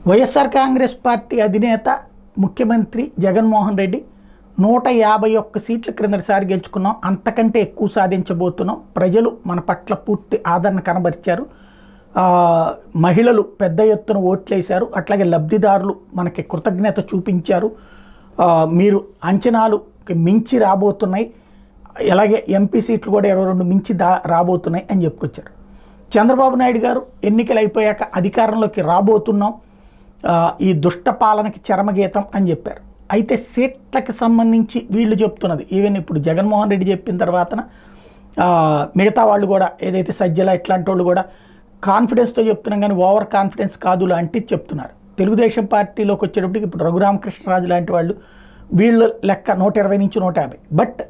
YSR Congress party అధినేత ముఖ్యమంత్రి జగన్మోహన్ రెడ్డి 151 సీట్లు క్రిందటిసారి గెలుచుకున్నాం, అంతకంటే ఎక్కువ సాధించబోతున్నాం, ప్రజలు మన పట్ల పూర్తి ఆదరణ కనబరిచారు, మహిళలు పెద్ద ఎత్తున ఓట్లేశారు, అట్లాగే లబ్ధిదారులు మనకి కృతజ్ఞత చూపించారు, మీరు అంచనాలుకి మించి రాబోతున్నాయి, అలాగే ఎంపీ సీట్లు కూడా 22 మించి రాబోతున్నాయి అని చెప్పుకొచ్చారు. చంద్రబాబు నాయుడు గారు ఎన్నికలు అయిపోయాక అధికారంలోకి రాబోతున్నాం, ఈ దుష్ట పాలనకి చరమగీతం అని చెప్పారు. అయితే సీట్లకు సంబంధించి వీళ్ళు చెప్తున్నది, ఈవెన్ ఇప్పుడు జగన్మోహన్ రెడ్డి చెప్పిన తర్వాత మిగతా వాళ్ళు కూడా ఏదైతే సజ్జల ఇట్లాంటి వాళ్ళు కూడా కాన్ఫిడెన్స్తో చెప్తున్నాం కానీ ఓవర్ కాన్ఫిడెన్స్ కాదు లాంటిది చెప్తున్నారు. తెలుగుదేశం పార్టీలోకి వచ్చేటప్పటికి ఇప్పుడు రఘురామకృష్ణరాజు లాంటి వాళ్ళు వీళ్ళు లెక్క 120 నుంచి 150, బట్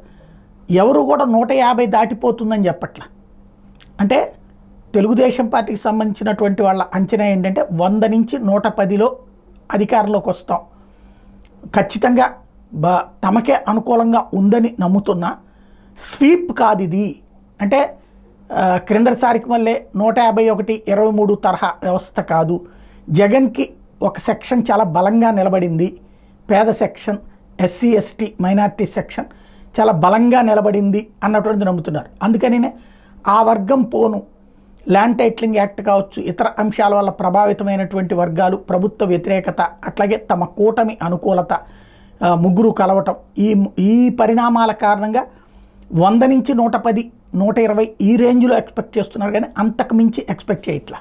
ఎవరు కూడా 150 దాటిపోతుందని చెప్పట్ల. అంటే తెలుగుదేశం పార్టీకి సంబంధించినటువంటి వాళ్ళ అంచనా ఏంటంటే 100 నుంచి 110లో అధికారంలోకి వస్తాం, ఖచ్చితంగా తమకే అనుకూలంగా ఉందని నమ్ముతున్నా, స్వీప్ కాదు ఇది. అంటే క్రిందటిసారికి మళ్ళీ 151, 23 తరహా వ్యవస్థ కాదు, జగన్కి ఒక సెక్షన్ చాలా బలంగా నిలబడింది, పేద section, SC ST minority section చాలా బలంగా నిలబడింది అన్నటువంటిది నమ్ముతున్నారు. అందుకని ఆ వర్గం పోను, ల్యాండ్ టైటిలింగ్ యాక్ట్ కావచ్చు, ఇతర అంశాల వల్ల ప్రభావితమైనటువంటి వర్గాలు, ప్రభుత్వ వ్యతిరేకత, అట్లాగే తమ కూటమి అనుకూలత, ముగ్గురు కలవటం, ఈ పరిణామాల కారణంగా 100 నుంచి 110, 120 ఈ రేంజ్లో ఎక్స్పెక్ట్ చేస్తున్నారు కానీ అంతకు మించి ఎక్స్పెక్ట్ చేయట్లా.